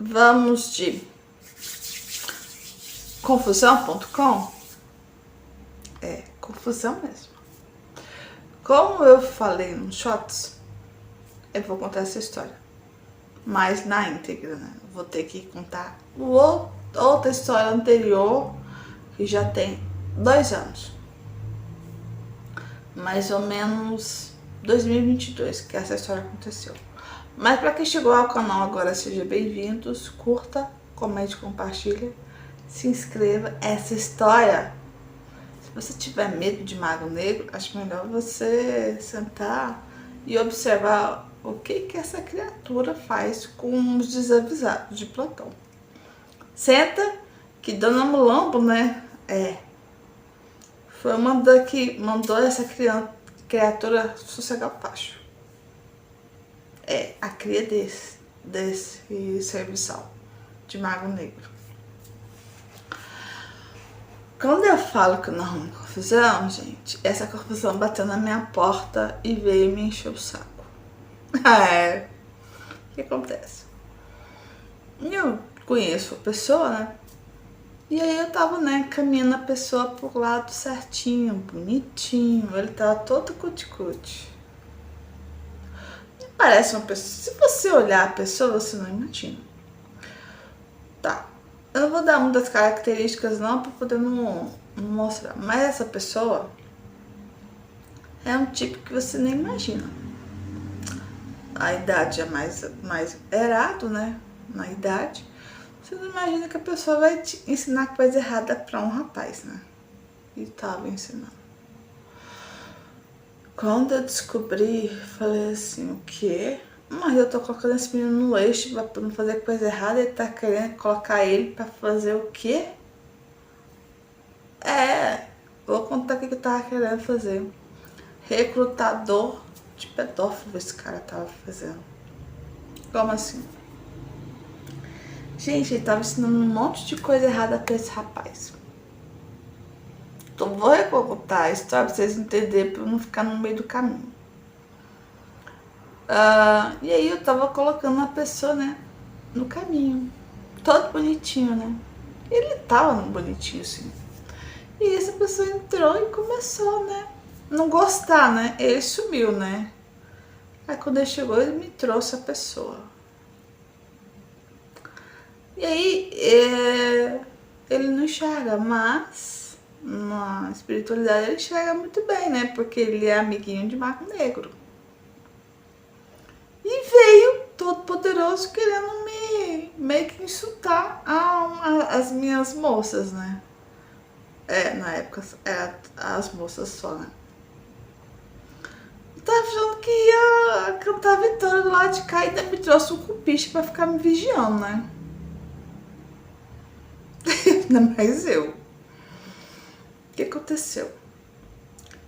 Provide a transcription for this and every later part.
Vamos de confusão.com? É, confusão mesmo. Como eu falei nos shots, eu vou contar essa história, mas na íntegra, né? Vou ter que contar outra história anterior, que já tem 2 anos. Mais ou menos 2022 que essa história aconteceu. Mas para quem chegou ao canal agora, seja bem-vindos, curta, comente, compartilha, se inscreva. Essa história, se você tiver medo de mago negro, acho melhor você sentar e observar o que essa criatura faz com os desavisados de plantão. Senta, que Dona Mulambo, né, foi uma da que mandou essa criatura sossegar o facho. É a cria desse serviçal de mago negro. Quando eu falo que eu não arrumo confusão, gente, essa confusão bateu na minha porta e veio me encher o saco. O que acontece? Eu conheço a pessoa, né? E aí eu tava, né, caminhando a pessoa pro lado certinho, bonitinho. Ele tava todo cuti-cuti. Parece uma pessoa. Se você olhar a pessoa, você não imagina. Tá. Eu não vou dar muitas características não, pra poder não mostrar. Mas essa pessoa é um tipo que você nem imagina. A idade é mais errado, né? Na idade. Você não imagina que a pessoa vai te ensinar coisa errada pra um rapaz, né? E tava ensinando. Quando eu descobri, falei assim, o quê? Mas eu tô colocando esse menino no eixo pra não fazer coisa errada, ele tá querendo colocar ele pra fazer o quê? Vou contar o que eu tava querendo fazer. Recrutador de pedófilo esse cara tava fazendo. Como assim? Gente, ele tava ensinando um monte de coisa errada pra esse rapaz. Então vou recontar a história pra vocês entenderem, pra não ficar no meio do caminho. E aí eu tava colocando a pessoa, né, no caminho. Todo bonitinho, né? Ele tava bonitinho, assim. E essa pessoa entrou e começou, né, não gostar, né? Ele sumiu, né? Aí quando ele chegou, ele me trouxe a pessoa. E aí, ele não enxerga, mas na espiritualidade ele enxerga muito bem, né? Porque ele é amiguinho de mago negro. E veio todo poderoso querendo meio que insultar as minhas moças, né? Na época as moças só, né? Eu tava achando que ia cantar a vitória do lado de cá e ainda me trouxe um cupiche pra ficar me vigiando, né? Ainda mais eu. O que aconteceu?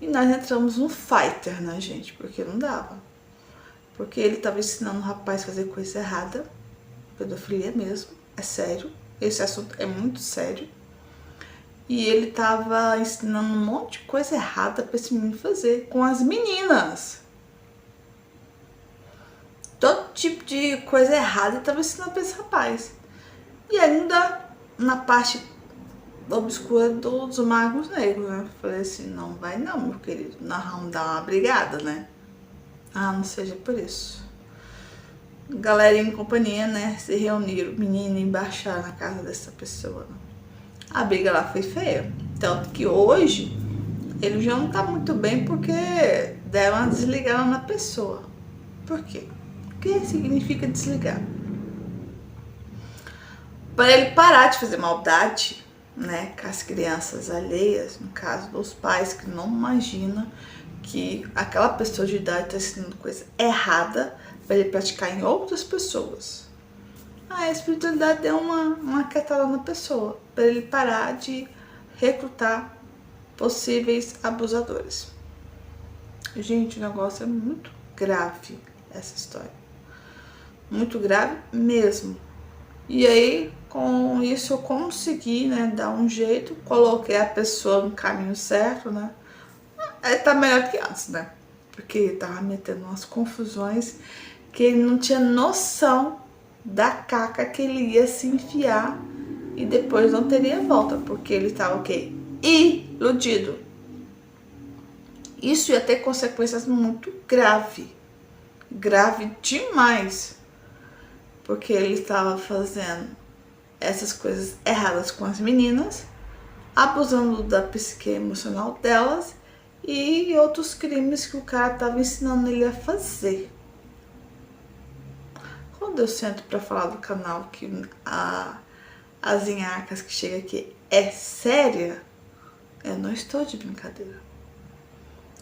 E nós entramos no fighter, né, gente? Porque não dava. Porque ele tava ensinando o rapaz a fazer coisa errada. Pedofilia mesmo. É sério. Esse assunto é muito sério. E ele tava ensinando um monte de coisa errada pra esse menino fazer. Com as meninas. Todo tipo de coisa errada ele tava ensinando pra esse rapaz. E ainda na parte obscura dos magos negros, né? Falei assim, não vai não, meu querido. Nós vamos dar uma brigada, né? Não seja por isso. Galera em companhia, né? Se reuniram, menina, e baixaram na casa dessa pessoa. Né? A briga lá foi feia. Tanto que hoje ele já não tá muito bem porque deram uma desligada na pessoa. Por quê? O que significa desligar? Para ele parar de fazer maldade, né, com as crianças alheias, no caso dos pais que não imaginam que aquela pessoa de idade está ensinando coisa errada para ele praticar em outras pessoas. A espiritualidade deu uma quietada na pessoa, para ele parar de recrutar possíveis abusadores. Gente, o negócio é muito grave, essa história. Muito grave mesmo. E aí, com isso eu consegui, né, dar um jeito, coloquei a pessoa no caminho certo, né? Tá melhor que antes, né? Porque tava metendo umas confusões que ele não tinha noção da caca que ele ia se enfiar e depois não teria volta, porque ele estava o quê? Iludido. Isso ia ter consequências muito graves, grave demais, porque ele estava fazendo essas coisas erradas com as meninas, abusando da psique emocional delas e outros crimes que o cara estava ensinando ele a fazer. Quando eu sento para falar do canal que as Inhacas que chega aqui é séria, eu não estou de brincadeira.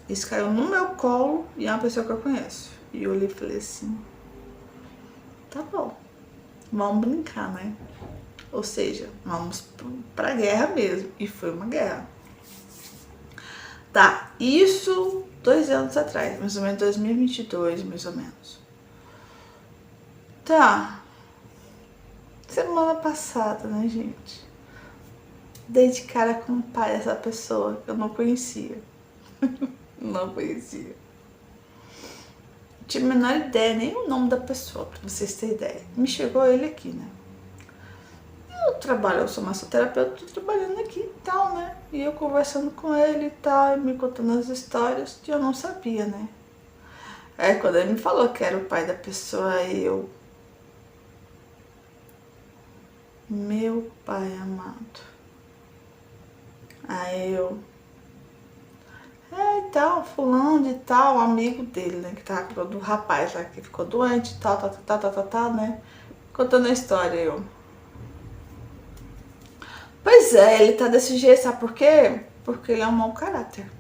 Isso caiu no meu colo e é uma pessoa que eu conheço. E eu olhei e falei assim, tá bom, vamos brincar, né? Ou seja, vamos pra guerra mesmo. E foi uma guerra. Tá, isso 2 anos atrás, mais ou menos 2022, mais ou menos. Tá, semana passada, né, gente? Dei de cara com o pai dessa pessoa que eu não conhecia. Não conhecia. Não tinha a menor ideia, nem o nome da pessoa, pra vocês terem ideia. Me chegou ele aqui, né? Eu sou massoterapeuta, tô trabalhando aqui e tal, né? E eu conversando com ele e tal, e me contando as histórias que eu não sabia, né? Aí quando ele me falou que era o pai da pessoa, aí eu... Meu pai amado. Aí eu... e tal, fulano de tal, amigo dele, né? Que tava do rapaz lá que ficou doente e tal, né? Contando a história, eu... Pois é, ele tá desse jeito, sabe por quê? Porque ele é um mau caráter.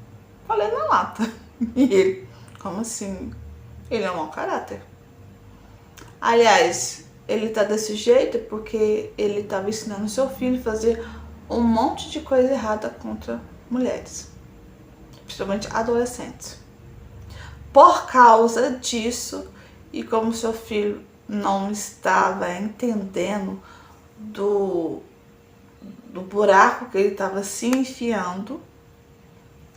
Falei na lata. E ele, como assim? Ele é um mau caráter. Aliás, ele tá desse jeito porque ele tava ensinando seu filho a fazer um monte de coisa errada contra mulheres. Principalmente adolescentes. Por causa disso, e como seu filho não estava entendendo do buraco que ele estava se enfiando,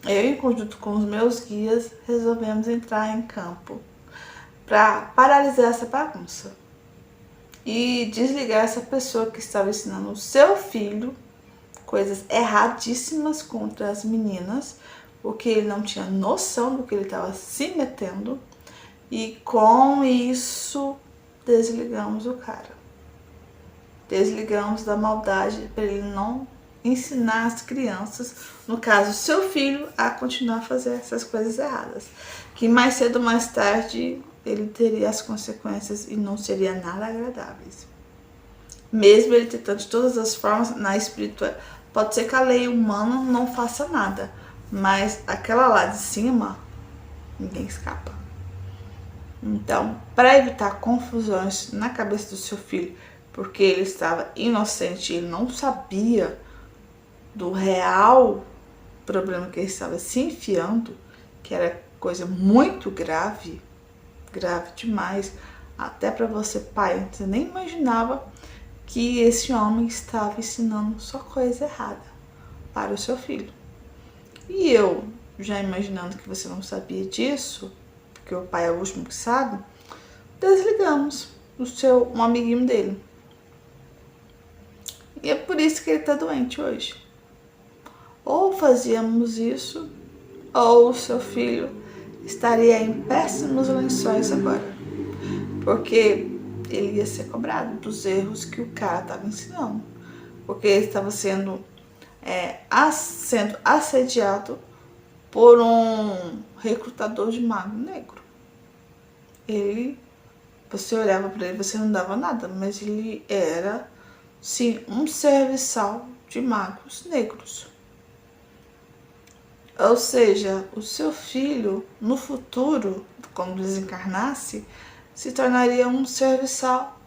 eu, em conjunto com os meus guias, resolvemos entrar em campo para paralisar essa bagunça e desligar essa pessoa que estava ensinando o seu filho coisas erradíssimas contra as meninas, porque ele não tinha noção do que ele estava se metendo, e com isso desligamos o cara. Desligamos da maldade para ele não ensinar as crianças, no caso seu filho, a continuar a fazer essas coisas erradas. Que mais cedo ou mais tarde ele teria as consequências e não seria nada agradáveis. Mesmo ele tentando de todas as formas, na espiritual, pode ser que a lei humana não faça nada, mas aquela lá de cima, ninguém escapa. Então, para evitar confusões na cabeça do seu filho, porque ele estava inocente, ele não sabia do real problema que ele estava se enfiando, que era coisa muito grave, grave demais, até para você pai, você nem imaginava que esse homem estava ensinando só coisa errada para o seu filho. E eu, já imaginando que você não sabia disso, porque o pai é o último que sabe, desligamos um amiguinho dele. E é por isso que ele tá doente hoje. Ou fazíamos isso, ou o seu filho estaria em péssimos lençóis agora. Porque ele ia ser cobrado dos erros que o cara estava ensinando. Porque ele estava sendo assediado por um recrutador de mago negro. Você olhava para ele, você não dava nada, mas ele era... sim, um serviçal de magos negros. Ou seja, o seu filho, no futuro, quando desencarnasse, se tornaria um serviçal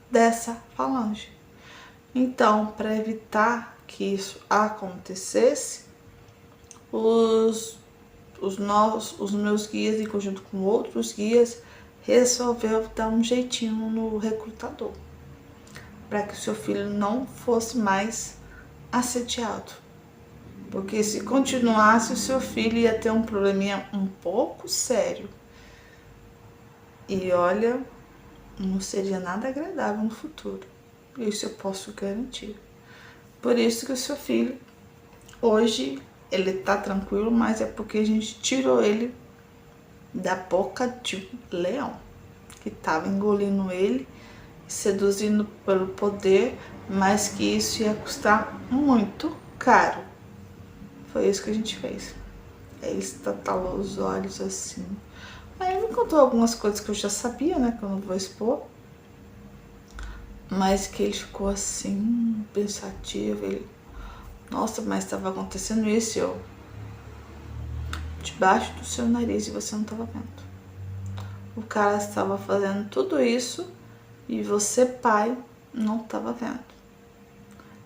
dessa falange. Então, para evitar que isso acontecesse, os meus guias, em conjunto com outros guias, resolveu dar um jeitinho no recrutador, para que o seu filho não fosse mais assediado. Porque se continuasse, o seu filho ia ter um probleminha um pouco sério. E olha, não seria nada agradável no futuro. Isso eu posso garantir. Por isso que o seu filho, hoje, ele tá tranquilo, mas é porque a gente tirou ele da boca de um leão, que tava engolindo ele, seduzindo pelo poder, mas que isso ia custar muito caro. Foi isso que a gente fez. Ele estatalou os olhos assim. Aí ele me contou algumas coisas que eu já sabia, né, que eu não vou expor. Mas que ele ficou assim, pensativo. Ele, nossa, mas estava acontecendo isso, eu debaixo do seu nariz e você não estava vendo. O cara estava fazendo tudo isso e você, pai, não estava vendo.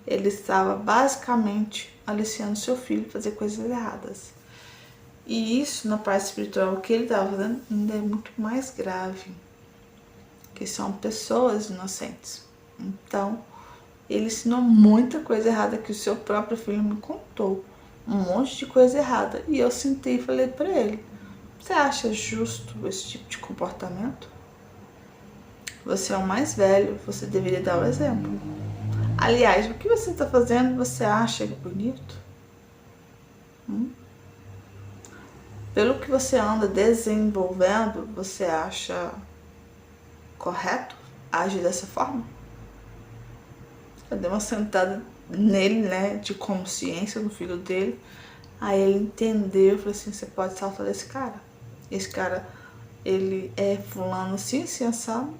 Ele estava basicamente aliciando seu filho a fazer coisas erradas. E isso, na parte espiritual, o que ele estava fazendo ainda é muito mais grave, que são pessoas inocentes. Então, ele ensinou muita coisa errada que o seu próprio filho me contou. Um monte de coisa errada. E eu senti e falei pra ele, você acha justo esse tipo de comportamento? Você é o mais velho, você deveria dar o exemplo. Aliás, o que você está fazendo, você acha bonito? Pelo que você anda desenvolvendo, você acha correto agir dessa forma? Eu dei uma sentada nele, né, de consciência no filho dele. Aí ele entendeu, falou assim, você pode saltar desse cara. Esse cara, ele é fulano assim, assim, assado.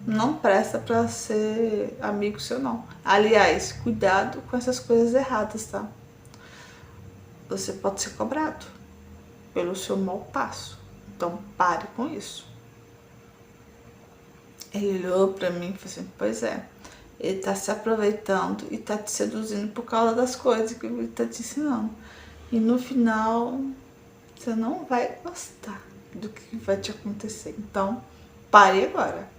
Não presta pra ser amigo seu, não. Aliás, cuidado com essas coisas erradas, tá? Você pode ser cobrado pelo seu mau passo. Então, pare com isso. Ele olhou pra mim e falou assim, pois é. Ele tá se aproveitando e tá te seduzindo por causa das coisas que ele tá te ensinando. E no final, você não vai gostar do que vai te acontecer. Então, pare agora.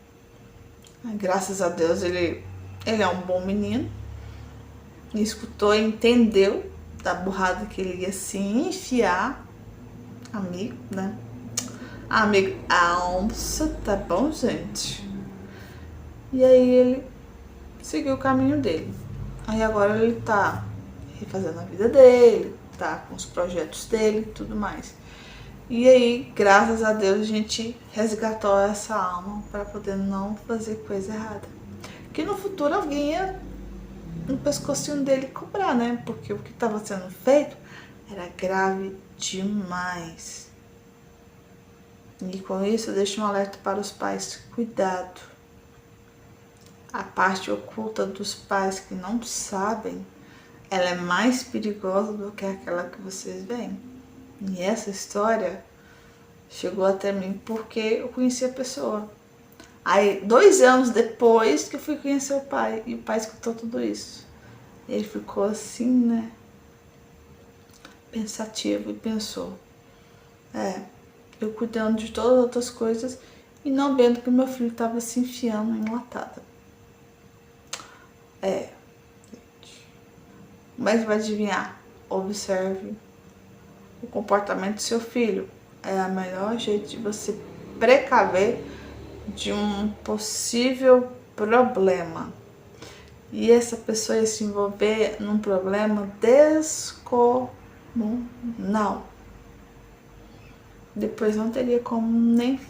Graças a Deus, ele é um bom menino. Me escutou e entendeu da burrada que ele ia se enfiar. Amigo, né? Amigo, alça, tá bom, gente? E aí ele seguiu o caminho dele. Aí agora ele tá refazendo a vida dele, tá com os projetos dele e tudo mais. E aí, graças a Deus, a gente resgatou essa alma para poder não fazer coisa errada. Que no futuro alguém ia no pescocinho dele cobrar, né? Porque o que estava sendo feito era grave demais. E com isso eu deixo um alerta para os pais, cuidado. A parte oculta dos pais que não sabem, ela é mais perigosa do que aquela que vocês veem. E essa história chegou até mim porque eu conheci a pessoa. Aí, 2 anos depois que eu fui conhecer o pai, e o pai escutou tudo isso. Ele ficou assim, né? Pensativo e pensou, eu cuidando de todas as outras coisas e não vendo que meu filho estava se enfiando em latada. Mas vai adivinhar? Observe o comportamento do seu filho. É o melhor jeito de você precaver de um possível problema. E essa pessoa ia se envolver num problema descomunal. Depois não teria como nem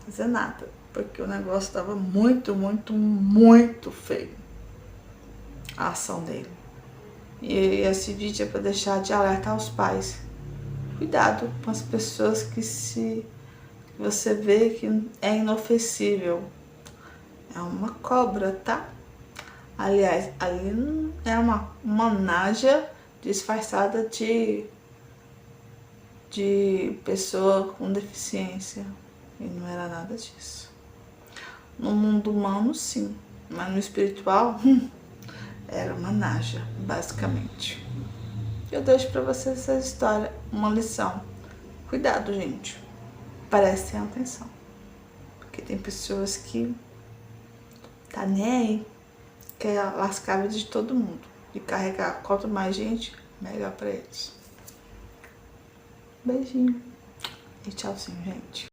fazer nada, porque o negócio estava muito, muito, muito feio, a ação dele. E esse vídeo é para deixar de alertar os pais. Cuidado com as pessoas que você vê que é inofensível. É uma cobra, tá? Aliás, ali é uma naja disfarçada de pessoa com deficiência. E não era nada disso. No mundo humano, sim. Mas no espiritual, era uma naja, basicamente. Eu deixo pra vocês essa história, uma lição. Cuidado, gente. Prestem atenção. Porque tem pessoas que tá nem aí, quer lascar a vida de todo mundo. E carregar quanto mais gente, melhor pra eles. Beijinho. E tchauzinho, gente.